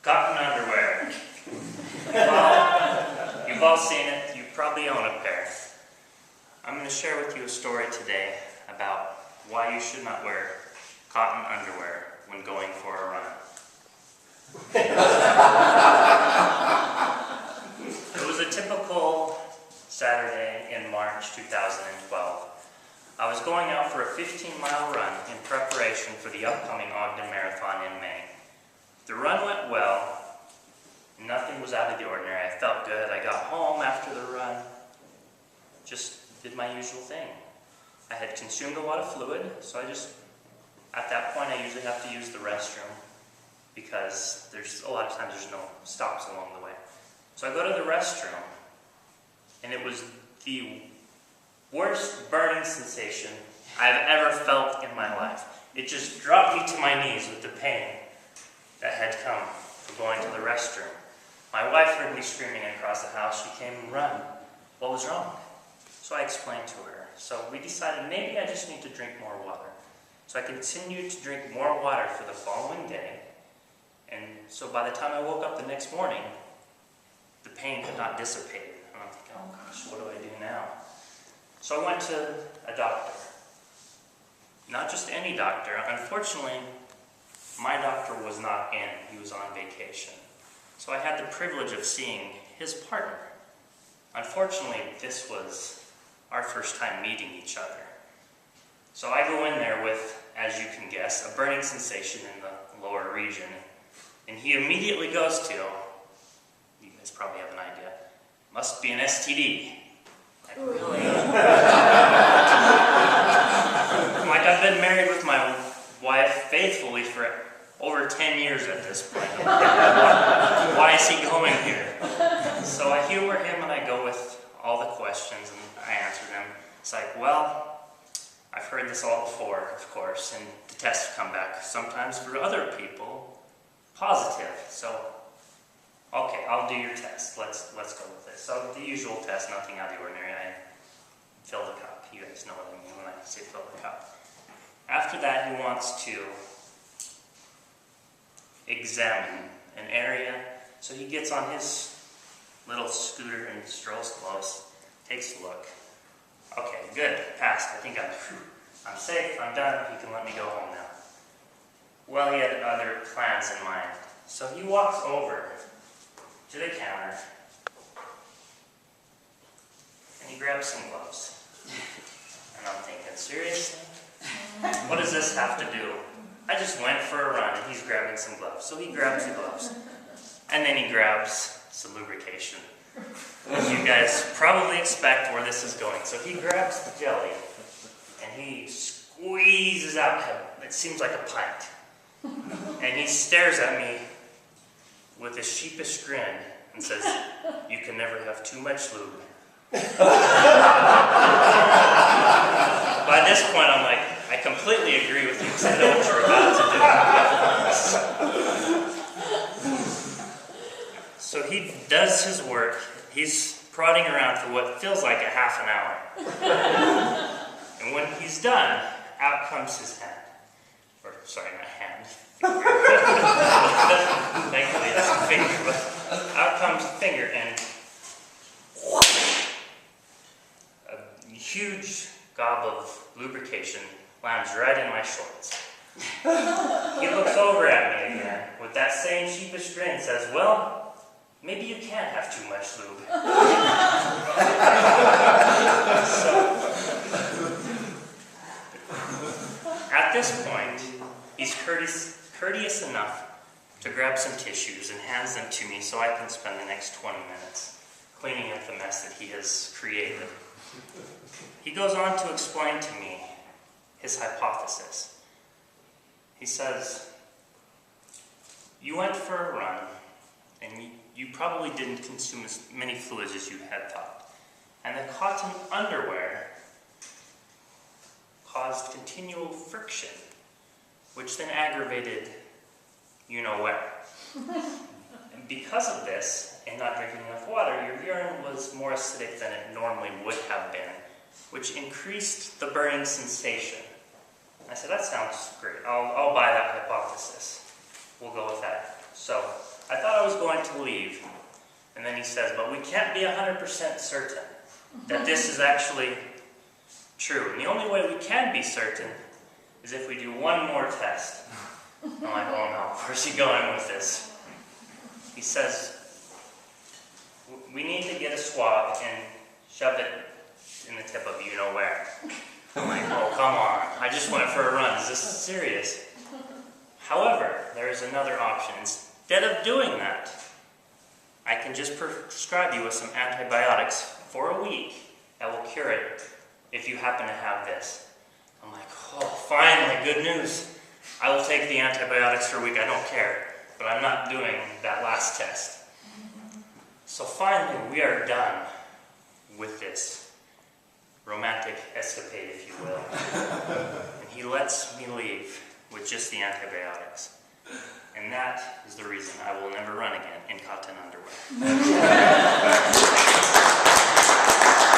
Cotton underwear. Well, you've all seen it. You probably own a pair. I'm going to share with you a story today about why you should not wear cotton underwear when going for a run. It was a typical Saturday in March 2012. I was going out for a 15-mile run in preparation for the upcoming Ogden Marathon in May. The run went well. Nothing was out of the ordinary. I felt good. I got home after the run. Just did my usual thing. I had consumed a lot of fluid, so at that point I usually have to use the restroom because there's a lot of times there's no stops along the way. So I go to the restroom, and it was the worst burning sensation I've ever felt in my life. It just dropped me to my knees with the pain that had come from going to the restroom. My wife heard me screaming across the house. She came and ran. What was wrong? So I explained to her. So we decided maybe I just need to drink more water. So I continued to drink more water for the following day. And so by the time I woke up the next morning, the pain had not dissipated. And I'm thinking, oh gosh, what do I do now? So I went to a doctor. Not just any doctor. Unfortunately, my doctor was not in. He was on vacation. So I had the privilege of seeing his partner. Unfortunately, this was our first time meeting each other. So I go in there with, as you can guess, a burning sensation in the lower region. And he immediately goes to, you guys probably have an idea, must be an STD. Like, really? Like, I've been married with my wife faithfully for over 10 years at this point. Why is he going here? So I humor him and I go with all the questions and I answer them. It's like, well, I've heard this all before, of course, and the tests come back sometimes for other people positive. So, okay, I'll do your test. Let's go with it. So the usual test, nothing out of the ordinary. I fill the cup. You guys know what I mean when I say fill the cup. After that, he wants to examine an area. So he gets on his little scooter and strolls close, takes a look. Okay, good, passed. I think I'm safe, I'm done, you can let me go home now. Well, he had other plans in mind. So he walks over to the counter and he grabs some gloves. And I'm thinking, seriously? What does this have to do? I just went for a run and he's grabbing some gloves. So he grabs the gloves. And then he grabs some lubrication. As you guys probably expect where this is going. So he grabs the jelly and he squeezes out, it seems like a pint. And he stares at me with a sheepish grin and says, "You can never have too much lube." By this point I'm like, I completely agree with you because I know what you're about to do. So he does his work. He's prodding around for what feels like a half an hour. And when he's done, out comes his hand. Or, sorry, not hand. Thankfully it's a finger, but out comes the finger and a huge gob of lubrication lands right in my shorts. He looks over at me again with that same sheepish grin and says, "Well, maybe you can't have too much lube." So, at this point, he's courteous enough to grab some tissues and hands them to me so I can spend the next 20 minutes cleaning up the mess that he has created. He goes on to explain to me his hypothesis. He says, "You went for a run, and you probably didn't consume as many fluids as you had thought. And the cotton underwear caused continual friction, which then aggravated you-know-where. And because of this, and not drinking enough water, your urine was more acidic than it normally would have been, which increased the burning sensation." I said, "That sounds great. I'll buy that hypothesis. We'll go with that." So I going to leave. And then he says, but we can't be 100% certain that this is actually true. And the only way we can be certain is if we do one more test. I'm like, oh no, where's he going with this? He says, we need to get a swab and shove it in the tip of you-know-where. I'm like, oh, come on. I just went for a run. Is this serious? However, there is another option. Instead of doing that, I can just prescribe you with some antibiotics for a week that will cure it if you happen to have this. I'm like, oh, finally, good news. I will take the antibiotics for a week. I don't care. But I'm not doing that last test. So finally, we are done with this romantic escapade, if you will. And he lets me leave with just the antibiotics. And that is the reason I will never run again in cotton underwear.